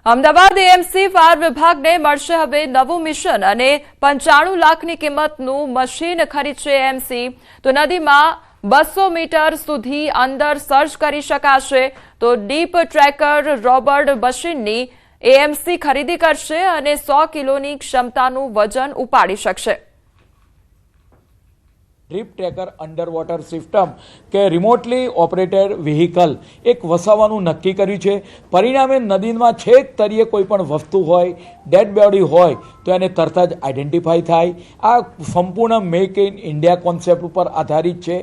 Ahmedabad AMC fire વિભાગને મળશે હવે નવું મિશન અને 95 લાખની કિંમતનું મશીન ખરીદશે એએમસી તો નદીમાં 200 મીટર સુધી અંદર સર્ચ કરી શકાશે તો ડીપ ટ્રેકર રોબોટ મશીનની એએમસી ખરીદી કરશે અને 100 કિલોની ક્ષમતાનું વજન ઉપાડી શકશે। Drip tracker under water system કે રિમોટલી ઓપરેટેડ વ્હીકલ એક વસાવવાનું નક્કી કર્યું છે। પરિણામે નદીમાં છેક તળિયે કોઈ પણ વસ્તુ હોય, ડેડ બોડી હોય તો એને તરત જ આઈડેન્ટિફાઈ થાય। આ સંપૂર્ણ મેક ઇન ઇન્ડિયા કોન્સેપ્ટ ઉપર આધારિત છે।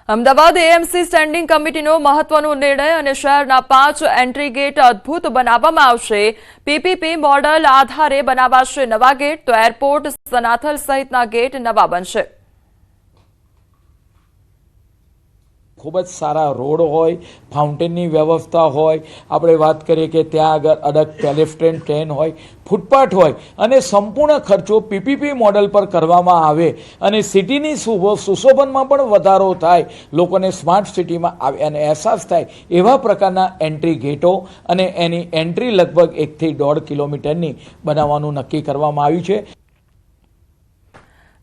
અમદાવાદ એએમસી સ્ટેન્ડિંગ કમિટીનો મહત્વનો નિર્ણય અને શહેરના 5 એન્ટ્રી ગેટ અદ્ભુત બનાવવામાં આવશે। પીપીપી મોડલ આધારે બનાવાશે નવા ગેટ તો એરપોર્ટ, સનાથલ સહિતના ગેટ નવા બનશે। ખૂબ જ સારા રોડ હોય, ફાઉન્ટેનની વ્યવસ્થા હોય, આપણે વાત કરીએ કે ત્યાં આગળ અડગ પેલેસ્ટ્રેન ટ્રેન હોય, ફૂટપાથ હોય અને સંપૂર્ણ ખર્ચો પીપીપી મોડલ પર કરવામાં આવે અને સિટીની સુશોભનમાં પણ વધારો થાય, લોકોને સ્માર્ટ સિટીમાં આવે અને અહેસાસ થાય એવા પ્રકારના એન્ટ્રી ગેટો અને એની એન્ટ્રી લગભગ 1 થી 1.5 કિલોમીટરની બનાવવાનું નક્કી કરવામાં આવ્યું છે।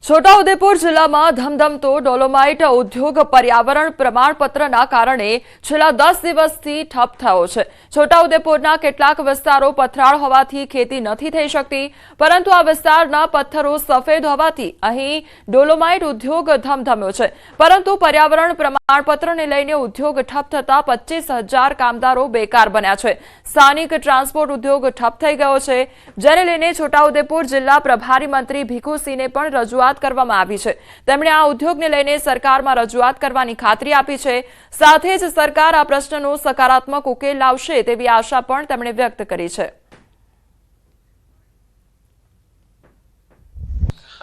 છોટાઉદેપુર જિલ્લામાં ધમધમતો ડોલોમાઇટ ઉદ્યોગ પર્યાવરણ પ્રમાણપત્રના કારણે છેલ્લા 10 દિવસથી ઠપ થયો છે। છોટાઉદેપુરના કેટલાક વિસ્તારો પથરાળ હોવાથી ખેતી નથી થઈ શકતી, પરંતુ આ વિસ્તારના પથ્થરો સફેદ હોવાથી અહીં ડોલોમાઇટ ઉદ્યોગ ધમધમ્યો છે। પરંતુ પર્યાવરણ પ્રમાણપત્રને લઈને ઉદ્યોગ ઠપ થતા 25,000 કામદારો બેકાર બન્યા છે। સ્થાનિક ટ્રાન્સપોર્ટ ઉદ્યોગ ઠપ થઈ ગયો છે, જેને લઈને છોટાઉદેપુર જિલ્લા પ્રભારી મંત્રી ભીખુસિંહને પણ રજૂઆત કરવામાં આવી છે। તેમણે આ ઉદ્યોગને લઈને સરકારમાં રજૂઆત કરવાની ખાતરી આપી છે। સાથે જ સરકાર આ પ્રશ્નનો સકારાત્મક ઉકેલ લાવશે તેવી આશા પણ તેમણે વ્યક્ત કરી છે।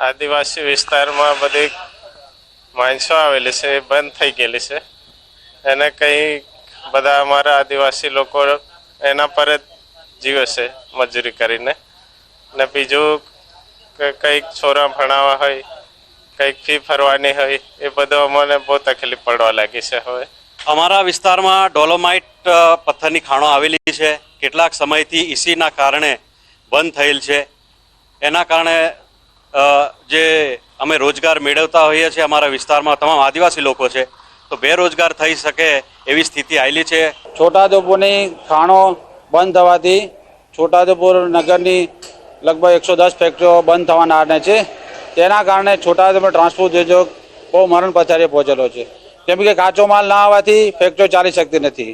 આદિવાસી વિસ્તારમાં બધી માણસો આવેલી છે, બંધ થઈ ગયેલી છે અને કઈ બધા અમારા આદિવાસી લોકો એના પર જ જીવે છે મજૂરી કરીને। ને બીજું કંઈક છોરા ભણાવવા હોય, કંઈક ફી ભરવાની હોય, એ બધું અમને બહુ તકલીફ પડવા લાગી છે। હવે અમારા વિસ્તારમાં ડોલોમાઇટ પથ્થરની ખાણો આવેલી છે, કેટલાક સમયથી ઇસીના કારણે બંધ થયેલ છે। એના કારણે જે અમે રોજગાર મેળવતા હોઈએ છીએ અમારા વિસ્તારમાં તમામ આદિવાસી લોકો છે તો બેરોજગાર થઈ શકે એવી સ્થિતિ આવેલી છે। છોટાઉદેપુરની ખાણો બંધ થવાથી છોટાઉદેપુર નગરની લગભગ 110 ફેક્ટરીઓ બંધ થવાના આરે છે। તેના કારણે છોટાઉદેપુર ટ્રાન્સપોર્ટ ઉદ્યોગ બહુ મરણ પથારીએ પહોંચેલો છે, કેમ કે કાચો માલ ના આવવાથી ફેક્ટરીઓ ચાલી શકતી નથી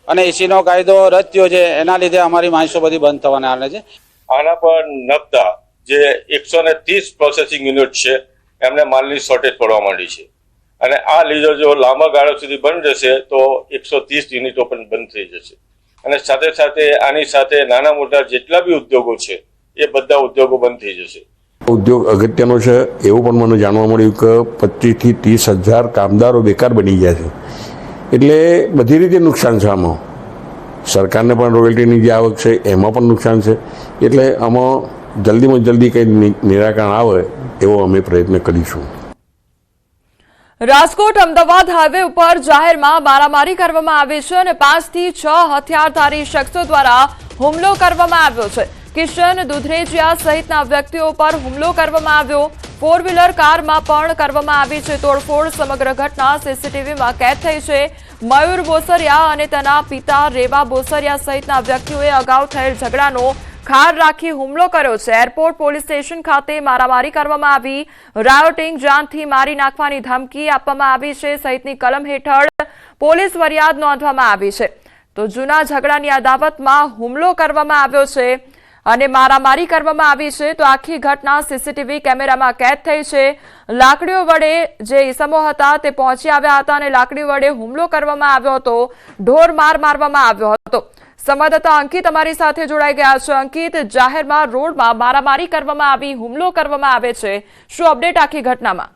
અને એસીનો કાયદો રદ થયો છે, એના લીધે અમારી માણસો બધી બંધ થવાના આરે છે। આના પર નબદા જે 130 પ્રોસેસિંગ યુનિટ છે એમને માલની શોર્ટેજ પડવા માંડી છે અને આ લીધે જો લાંબા ગાળા સુધી બંધ રહેશે તો 130 યુનિટો પણ બંધ થઈ જશે અને સાથે સાથે આની સાથે નાના મોટા જેટલા બી ઉદ્યોગો છે એ બધા ઉદ્યોગો બંધ થઈ જશે। ઉદ્યોગ અગત્યનો છે એવું પણ મને જાણવા મળ્યું કે 25,000 થી 30,000 કામદારો બેકાર બની ગયા છે, એટલે બધી રીતે નુકસાન છે। આમાં સરકારને પણ રોયલ્ટીની જે આવક છે એમાં પણ નુકસાન છે, એટલે આમાં જલ્દીમાં જલ્દી કંઈ નિરાકરણ આવે એવો અમે પ્રયત્ન કરીશું। રાજકોટ અમદાવાદ હાઈવે ઉપર જાહેરમાં મારામારી કરવામાં આવી છે અને 5 થી 6 હથિયારધારી શખ્સો દ્વારા હુમલો કરવામાં આવ્યો છે। કિશન દુધરેજિયા સહિતના વ્યક્તિઓ પર હુમલો કરવામાં આવ્યો। 4-વ્હીલર કારમાં પણ કરવામાં આવી છે તોડફોડ। સમગ્ર ઘટના સીસીટીવીમાં કેદ થઈ છે। મયુર બોસરિયા અને તેના પિતા રેવા બોસરિયા સહિતના વ્યક્તિઓએ અગાઉ થયેલ ઝઘડાનો ખાર રાખી હુમલો કર્યો છે। એરપોર્ટ પોલીસ સ્ટેશન ખાતે મારામારી કરવામાં આવી। રાયોટિંગ, જાનથી મારી નાખવાની ધમકી આપવામાં આવી છે સહિતની કલમ હેઠળ પોલીસ ફરિયાદ નોંધવામાં આવી છે। તો જૂના ઝઘડાની અદાવતમાં હુમલો કરવામાં આવ્યો છે અને મારામારી કરવામાં આવી છે તો આખી ઘટના સીસીટીવી કેમેરામાં કેદ થઈ છે। લાકડીઓ વડે જે ઈસમો હતા તે પહોંચી આવ્યા હતા અને લાકડી વડે હુમલો કરવામાં આવ્યો હતો। ઢોર માર મારવામાં આવ્યો હતો। સંવાદદાતા અંકિત અમારી સાથે જોડાઈ ગયા છે। અંકિત, જાહેરમાં રોડમાં મારામારી કરવામાં આવી, હુમલો કરવામાં આવે છે, શું અપડેટ આખી ઘટનામાં?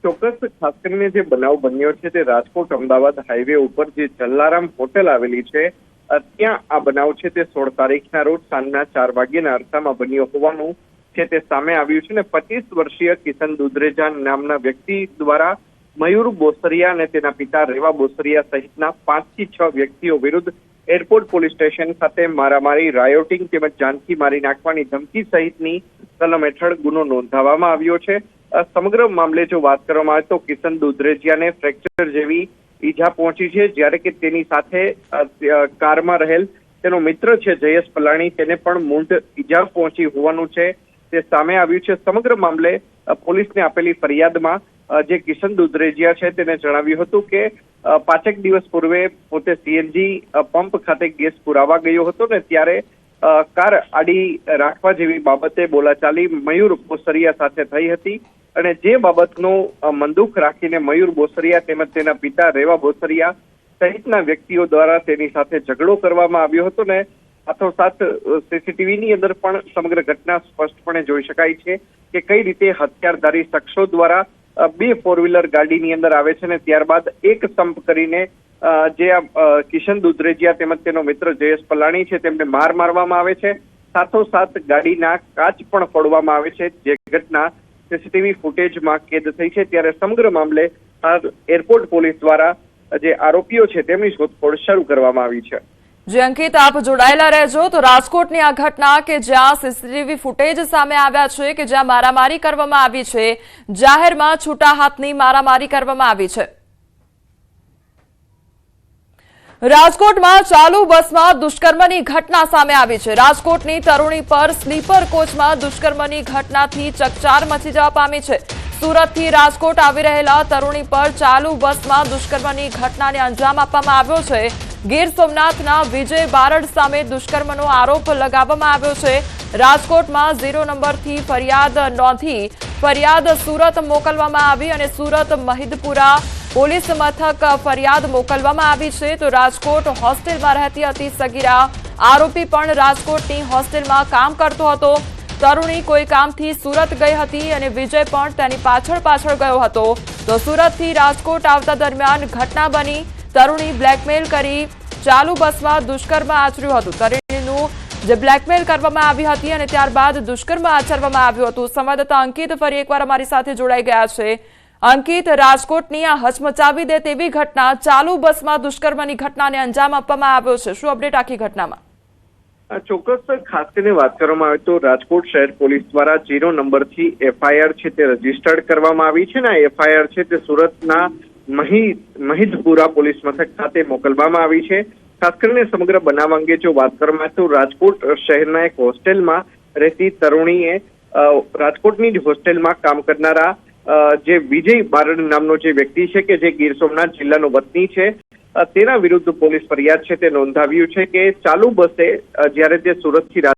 ચોક્કસ, ખાસ કરીને જે બનાવ બન્યો છે તે રાજકોટ અમદાવાદ હાઈવે ઉપર જે જલારામ હોટેલ આવેલી છે ત્યાં આ બનાવ છે તે 16 તારીખના રોજ સાંજના 4 વાગ્યાના અરસામાં બન્યો હોવાનું છે તે સામે આવ્યું છે અને 25 વર્ષીય કિશન દુધરેજા નામના વ્યક્તિ દ્વારા મયુર બોસરિયા અને તેના પિતા રેવા બોસરિયા સહિતના 5 થી 6 વ્યક્તિઓ વિરુદ્ધ એરપોર્ટ પોલીસ સ્ટેશન ખાતે મારામારી, રાયોટિંગ તેમજ જાનથી મારી નાખવાની ધમકી સહિતની કલમ હેઠળ ગુનો નોંધાવવામાં આવ્યો છે. સમગ્ર મામલે જો વાત કરવામાં આવે તો કિશન દુધરેજિયાને ફ્રેક્ચર જેવી ઈજા પહોંચી છે, જ્યારે કે તેની સાથે કારમાં રહેલ તેનો મિત્ર છે જયેશ પલાણી, તેને પણ મૂંઢ ઈજા પહોંચી હોવાનું છે તે સામે આવ્યું છે. સમગ્ર મામલે પોલીસને આપેલી ફરિયાદમાં જે કિશન દુધરેજિયા છે તેને જણાવ્યું હતું કે 5 દિવસ પૂર્વે પોતે સીએનજી પંપ ખાતે ગેસ પુરાવા ગયો હતો ને ત્યારે કાર આડી રાખવા જેવી બાબતે બોલાચાલી મયુર બોસરિયા સાથે થઈ હતી અને જે બાબતનો મંદુખ રાખીને મયુર બોસરિયા તેમજ તેના પિતા રેવા બોસરિયા સહિતના વ્યક્તિઓ દ્વારા તેની સાથે ઝઘડો કરવામાં આવ્યો હતો ને સાથોસાથ સીસીટીવીની અંદર પણ સમગ્ર ઘટના સ્પષ્ટપણે જોઈ શકાય છે કે કઈ રીતે હથિયારધારી શખ્સો દ્વારા 2 4 વ્હીલર ગાડીની અંદર આવે છે ને ત્યારબાદ એક સંપ કરીને જે કિશન દુધરેજિયા તેમજ તેનો મિત્ર જયેશ પલાણી છે તેમને મારવામાં આવે છે. સાથોસાથ ગાડીના કાચ પણ ફોડવામાં આવે છે, જે ઘટના સીસીટીવી ફૂટેજમાં કેદ થઈ છે. ત્યારે સમગ્ર મામલે એરપોર્ટ પોલીસ દ્વારા જે આરોપીઓ છે તેમની શોધખોળ શરૂ કરવામાં આવી છે. જે અંકિત, આપ જોડાયેલા રહેજો. તો રાજકોટની આ ઘટના કે જ્યાં સીસીટીવી ફૂટેજ સામે આવ્યા છે કે જ્યાં મારામારી કરવામાં આવી છે, જાહેરમાં છૂટા હાથની મારામારી કરવામાં આવી છે. રાજકોટમાં ચાલુ બસમાં દુષ્કર્મની ઘટના સામે આવી છે. રાજકોટની તરુણી પર સ્લીપર કોચમાં દુષ્કર્મની ઘટનાથી ચકચાર મચી જવા પામી છે. સુરતથી રાજકોટ આવી રહેલા તરુણી પર ચાલુ બસમાં દુષ્કર્મની ઘટનાને અંજામ આપવામાં આવ્યો છે. ગીર સોમનાથના વિજય બારડ સામે દુષ્કર્મનો આરોપ લગાવવામાં આવ્યો છે. રાજકોટમાં 0 નંબરથી ફરિયાદ નોંધી ફરિયાદ સુરત મોકલવામાં આવી અને સુરત મહિદપુરા પોલીસ મથક ફરિયાદ મોકલવામાં આવી છે. તો રાજકોટ હોસ્ટેલમાં રહેતી હતી સગીરા આરોપી પણ રાજકોટની હોસ્ટેલમાં કામ કરતો હતો. તરુણી કોઈ કામથી સુરત ગઈ હતી અને વિજય પણ તેની પાછળ ગયો હતો. તો સુરતથી રાજકોટ આવતા દરમિયાન ઘટના બની. તરુણી બ્લેકમેલ કરી ચાલુ બસમાં દુષ્કર્મ આચર્યું હતું. તરુણીનું જે બ્લેકમેલ કરવામાં આવી હતી અને ત્યારબાદ દુષ્કર્મ આચરવામાં આવ્યું હતું. સંવાદદાતા અંકિત ફરી એકવાર અમારી સાથે જોડાઈ ગયા છે. અંકિત, રાજકોટની આ હચમચાવી દે તેવી ઘટના, ચાલુ બસમાં દુષ્કર્મની ઘટનાને અંજામ આપવામાં આવ્યો છે. શું અપડેટ આખી ઘટનામાં? ચોક્કસ ખાસ કરીને વાત કરવામાં આવે તો રાજકોટ શહેર પોલીસ દ્વારા 0 નંબરથી એફઆઈઆર છે તે રજીસ્ટર્ડ કરવામાં આવી છે ને એફઆઈઆર છે તે સુરતના મહિદપુરા પોલીસ મથક ખાતે મોકલવામાં આવી છે. ખાસ કરીને સમગ્ર બનાવ અંગે જો વાત કરવામાં આવે તો રાજકોટ શહેરના એક હોસ્ટેલમાં રહેતી તરુણીએ રાજકોટની જ હોસ્ટેલમાં કામ કરનારા જે વિજય બારડ નામનો જે વ્યક્તિ છે કે જે ગીર સોમનાથ જિલ્લાનો વતની છે તેના વિરુદ્ધ પોલીસ ફરિયાદ છે તે નોંધાવ્યું છે કે ચાલુ બસે જ્યારે તે સુરતથી